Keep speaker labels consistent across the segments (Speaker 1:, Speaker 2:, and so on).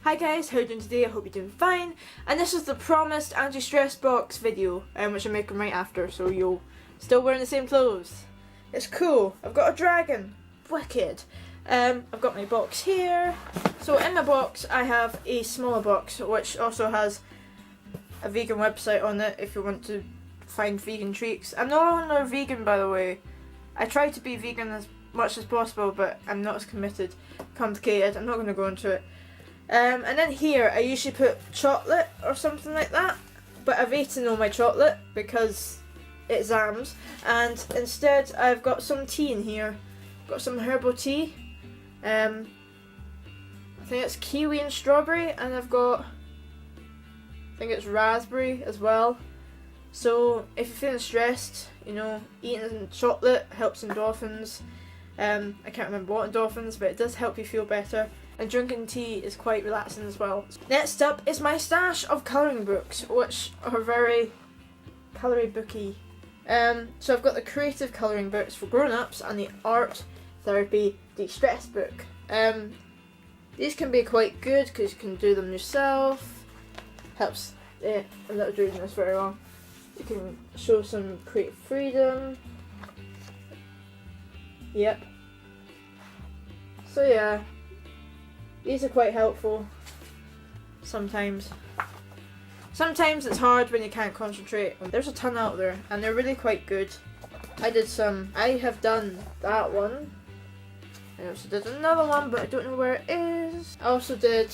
Speaker 1: Hi guys, how are you doing today? I hope you're doing fine. And this is the promised anti-stress box video, which I'm making right after, so you'll still wearing the same clothes. It's cool. I've got a dragon. Wicked. I've got my box here. So in my box I have a smaller box, which also has a vegan website on it if you want to find vegan treats. I'm no longer vegan, by the way. I try to be vegan as much as possible, but I'm not as complicated. I'm not going to go into it. And then here I usually put chocolate or something like that, but I've eaten all my chocolate because it's exams, and instead I've got some tea in here. Got some herbal tea. I think it's kiwi and strawberry, and I've got, I think it's raspberry as well. So if you're feeling stressed, you know, eating chocolate helps endorphins. I can't remember what endorphins, but it does help you feel better. And drinking tea is quite relaxing as well. Next up is my stash of colouring books, which are very colory booky. So I've got the creative colouring books for grown-ups and the art therapy de-stress book. These can be quite good because you can do them yourself. Helps. I'm not doing this very well. You can show some creative freedom. Yep. So yeah. These are quite helpful sometimes. Sometimes it's hard when you can't concentrate. There's a ton out there and they're really quite good. I have done that one. I also did another one, but I don't know where it is. I also did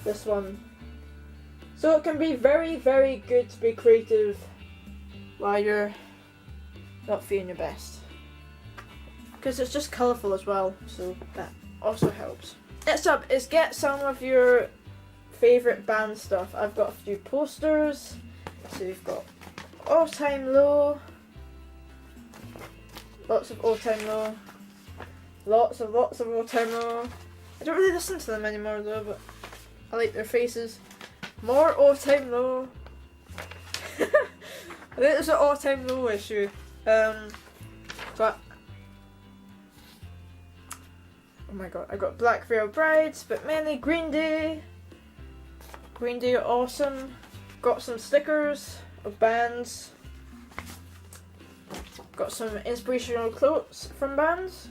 Speaker 1: this one. So it can be very, very good to be creative while you're not feeling your best. Because it's just colourful as well, so that also helps. Next up is get some of your favourite band stuff. I've got a few posters. So you've got All Time Low. Lots of All Time Low. Lots of All Time Low. I don't really listen to them anymore though, but I like their faces. More All Time Low. I think there's an All Time Low issue. But oh my god, I got Black Veil Brides, but mainly Green Day. Green Day are awesome. Got some stickers of bands. Got some inspirational quotes from bands.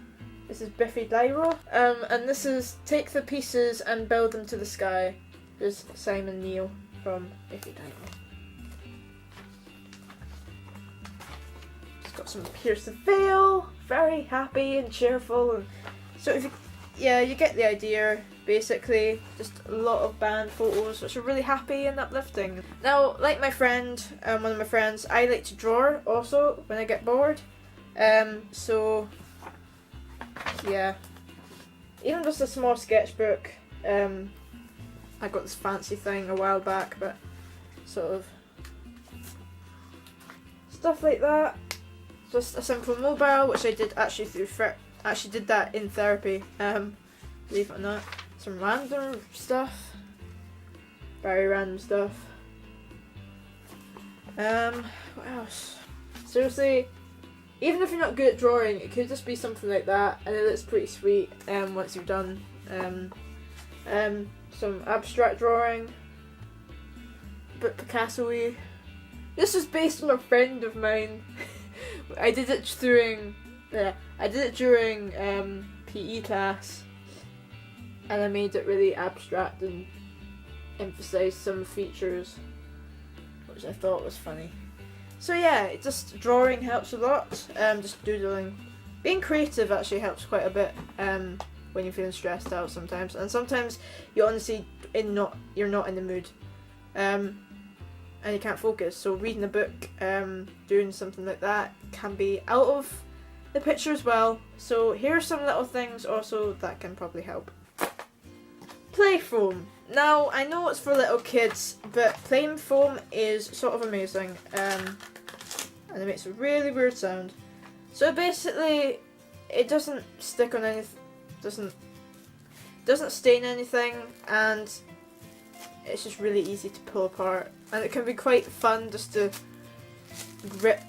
Speaker 1: This is Biffy Clyro. And this is Take the Pieces and Build Them to the Sky. There's Simon Neil from Biffy Clyro. Just got some Pierce the Veil. Very happy and cheerful. And so if you get the idea, basically. Just a lot of band photos which are really happy and uplifting. Now, like my friend, one of my friends, I like to draw also when I get bored. So, yeah. Even just a small sketchbook. I got this fancy thing a while back, but sort of stuff like that. Just a simple mobile, which I did actually actually did that in therapy, believe it or not. Some random stuff. Very random stuff. What else? Seriously, even if you're not good at drawing, it could just be something like that, and it looks pretty sweet once you've done some abstract drawing. But Picasso-y. This was based on a friend of mine. I did it during PE class, and I made it really abstract and emphasised some features, which I thought was funny. So yeah, just drawing helps a lot. Just doodling, being creative actually helps quite a bit when you're feeling stressed out sometimes, and sometimes you honestly you're not in the mood. And you can't focus, so reading a book, doing something like that can be out of the picture as well. So here are some little things also that can probably help. Play foam. Now, I know it's for little kids, but plain foam is sort of amazing, and it makes a really weird sound. So basically, it doesn't stick on anything, doesn't stain anything, and it's just really easy to pull apart, and it can be quite fun just to grip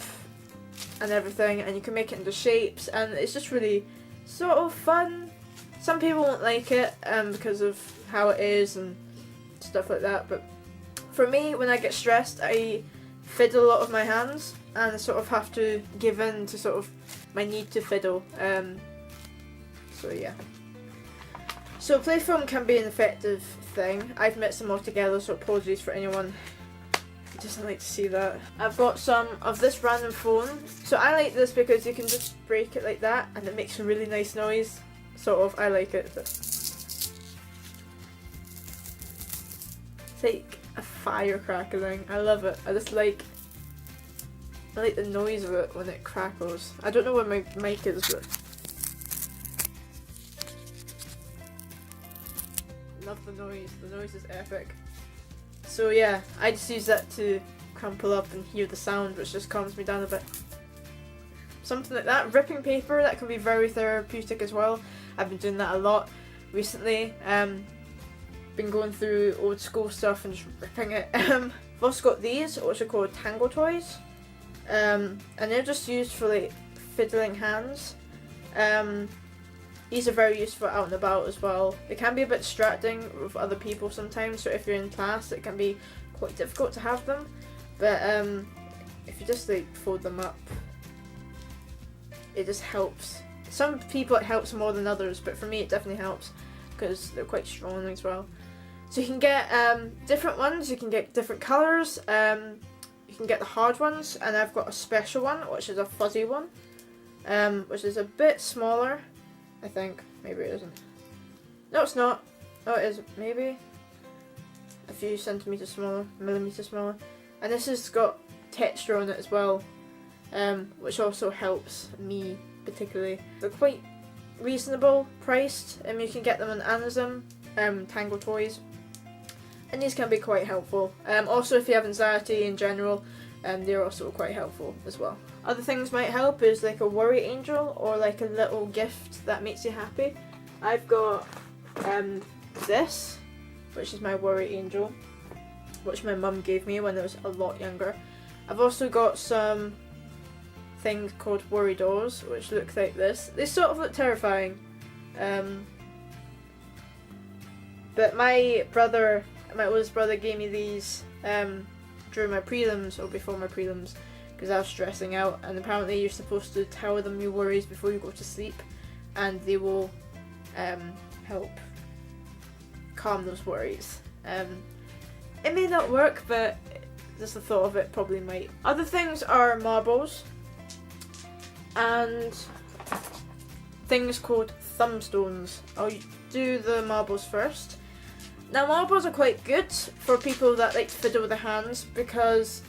Speaker 1: and everything, and you can make it into shapes, and it's just really sort of fun Some people won't like it because of how it is and stuff like that, but for me, when I get stressed, I fiddle a lot of my hands, and I sort of have to give in to sort of my need to fiddle. So yeah. So play foam can be an effective thing. I've mixed them all together, so apologies for anyone who doesn't like to see that. I've got some of this random foam. So I like this because you can just break it like that and it makes a really nice noise. Sort of, I like it. But it's like a fire crackling. I love it. I like the noise of it when it crackles. I don't know where my mic is, but love the noise. The noise is epic. So yeah, I just use that to crumple up and hear the sound, which just calms me down a bit. Something like that. Ripping paper, that can be very therapeutic as well. I've been doing that a lot recently. Been going through old school stuff and just ripping it. I've also got these, which are called Tangle toys. And they're just used for like fiddling hands. These are very useful out and about as well. They can be a bit distracting with other people sometimes, so if you're in class it can be quite difficult to have them. But if you just like fold them up, it just helps. Some people it helps more than others, but for me it definitely helps because they're quite strong as well. So you can get different ones, you can get different colours, you can get the hard ones, and I've got a special one which is a fuzzy one, which is a bit smaller, I think. Maybe it isn't. No, it's not. Oh, it is maybe a few millimeters smaller. And this has got texture on it as well, which also helps me particularly. They're quite reasonable priced, and you can get them on Amazon, Tangle toys, and these can be quite helpful. Also, if you have anxiety in general, they're also quite helpful as well. Other things might help is like a worry angel or like a little gift that makes you happy. I've got this, which is my worry angel, which my mum gave me when I was a lot younger. I've also got some things called worry dolls, which look like this. They sort of look terrifying, but my oldest brother gave me these during my prelims or before my prelims because I was stressing out, and apparently you're supposed to tell them your worries before you go to sleep and they will help calm those worries. It may not work, but just the thought of it probably might. Other things are marbles and things called thumbstones. I'll do the marbles first. Now, marbles are quite good for people that like to fiddle with their hands because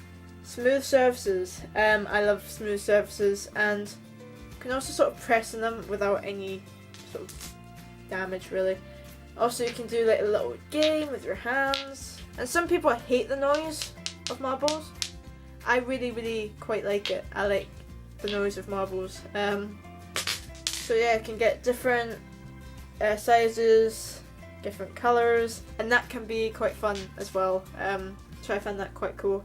Speaker 1: smooth surfaces. I love smooth surfaces, and you can also sort of press on them without any sort of damage really. Also, you can do like a little game with your hands. And some people hate the noise of marbles. I really quite like it. I like the noise of marbles. So yeah, you can get different sizes, different colours, and that can be quite fun as well. So I find that quite cool.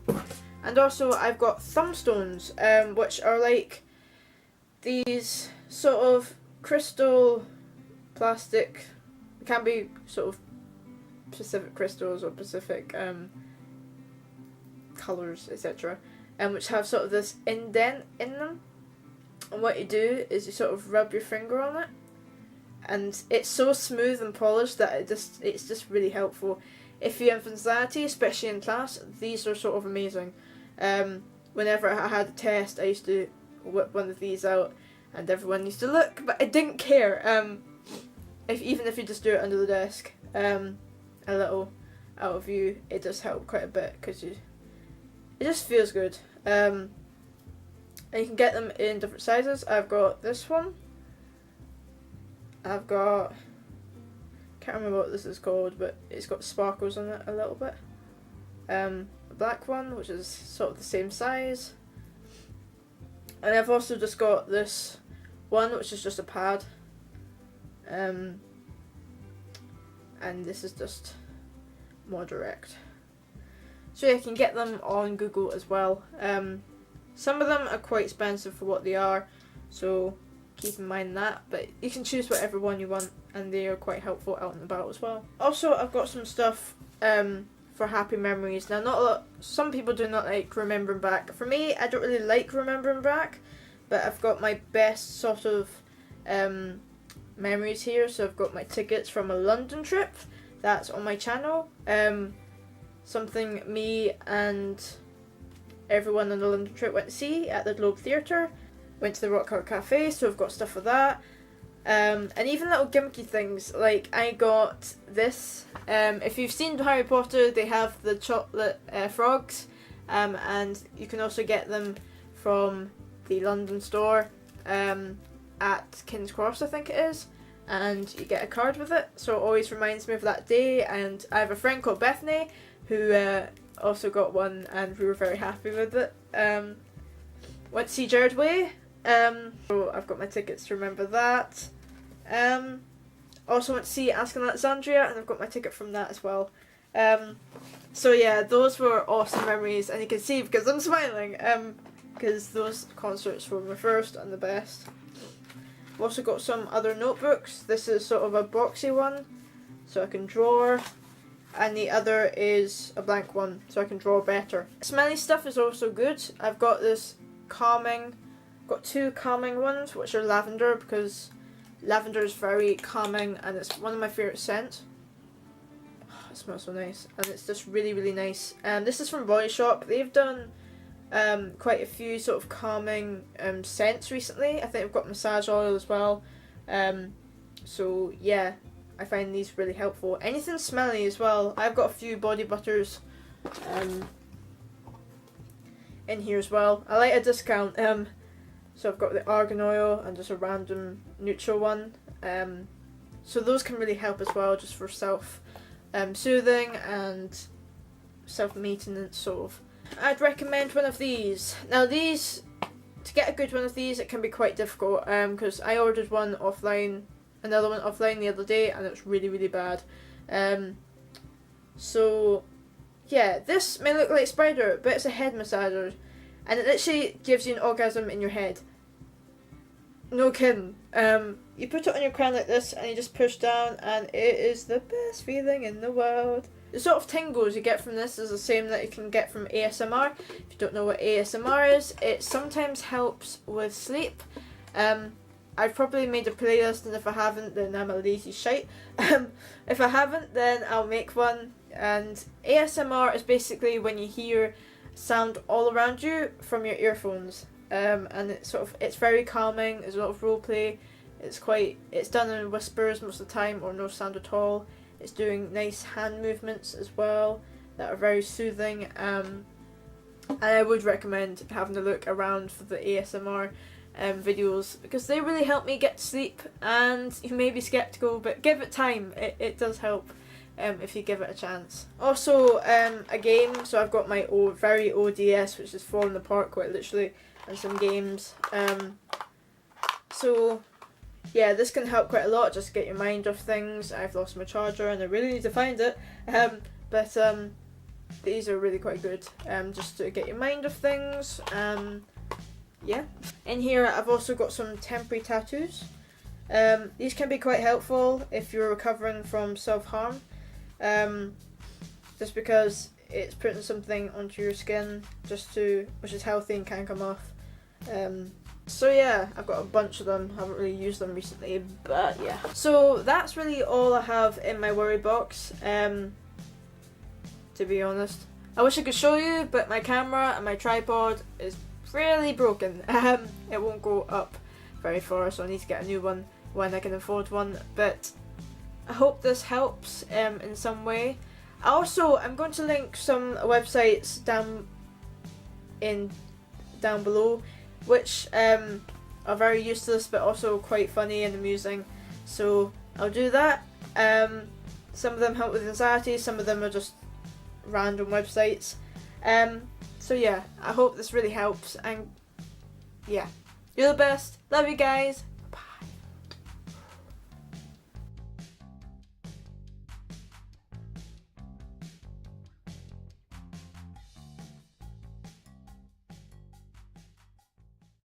Speaker 1: And also I've got thumbstones, which are like these sort of crystal plastic, it can be sort of specific crystals or specific colours, etc., which have sort of this indent in them. And what you do is you sort of rub your finger on it, and it's so smooth and polished that it's just really helpful. If you have anxiety, especially in class, these are sort of amazing. Whenever I had a test, I used to whip one of these out, and everyone used to look, but I didn't care. Even if you just do it under the desk, a little out of view, it does help quite a bit because it just feels good. And you can get them in different sizes. I've got this one. I've got, can't remember what this is called, but it's got sparkles on it a little bit. A black one, which is sort of the same size. And I've also just got this one, which is just a pad. And this is just more direct. So yeah, you can get them on Google as well. Some of them are quite expensive for what they are, so keep in mind that, but you can choose whatever one you want, and they are quite helpful out and about as well. Also, I've got some stuff for happy memories. Now, not a lot. Some people do not like remembering back. For me, I don't really like remembering back, but I've got my best sort of memories here. So I've got my tickets from a London trip. That's on my channel. Something me and everyone on the London trip went to see at the Globe Theatre. Went to the Rock Hard Cafe, so I've got stuff for that. And even little gimmicky things, like I got this. If you've seen Harry Potter, they have the chocolate frogs, and you can also get them from the London store at King's Cross, I think it is, and you get a card with it, so it always reminds me of that day. And I have a friend called Bethany who also got one, and we were very happy with it. Went to see Jared Way. So I've got my tickets to remember that. Also went to see Ask Alexandria, and I've got my ticket from that as well. So yeah, those were awesome memories, and you can see because I'm smiling, because those concerts were my first and the best. I've also got some other notebooks. This is sort of a boxy one, so I can draw, and the other is a blank one, so I can draw better. Smelly stuff is also good. I've got this calming. Got two calming ones, which are lavender, because lavender is very calming and it's one of my favourite scents. Oh, it smells so nice, and it's just really, really nice. This is from Body Shop. They've done quite a few sort of calming scents recently. I think they've got massage oil as well. So yeah, I find these really helpful. Anything smelly as well. I've got a few body butters in here as well. I like a discount. So I've got the argan oil and just a random neutral one. So those can really help as well, just for self-soothing and self-maintenance sort of. I'd recommend one of these. Now these, to get a good one of these, it can be quite difficult, because I ordered one offline, another one offline the other day, and it was really, really bad. So yeah, this may look like Spider, but it's a head massager, and it literally gives you an orgasm in your head. No kidding. You put it on your crown like this, and you just push down, and it is the best feeling in the world. The sort of tingles you get from this is the same that you can get from ASMR. If you don't know what ASMR is, it sometimes helps with sleep. I've probably made a playlist, and if I haven't, then I'm a lazy shite. If I haven't, then I'll make one. And ASMR is basically when you hear sound all around you from your earphones. And it's very calming. There's a lot of role play. It's done in whispers most of the time, or no sound at all. It's doing nice hand movements as well that are very soothing. And I would recommend having a look around for the ASMR videos, because they really help me get to sleep. And you may be skeptical, but give it time. It does help. If you give it a chance. Also, a game. So I've got my very old DS, which is falling apart quite literally, and some games. So yeah, this can help quite a lot, just get your mind off things. I've lost my charger and I really need to find it. But these are really quite good, just to get your mind off things. Yeah. In here I've also got some temporary tattoos. These can be quite helpful if you're recovering from self-harm. Just because it's putting something onto your skin which is healthy and can come off. So yeah, I've got a bunch of them. Haven't really used them recently, but yeah. So that's really all I have in my worry box, to be honest. I wish I could show you, but my camera and my tripod is really broken. It won't go up very far, so I need to get a new one when I can afford one. But I hope this helps in some way. I'm going to link some websites down below, which are very useless but also quite funny and amusing. So I'll do that. Some of them help with anxiety, some of them are just random websites. So yeah, I hope this really helps, and yeah, you're the best. Love you guys.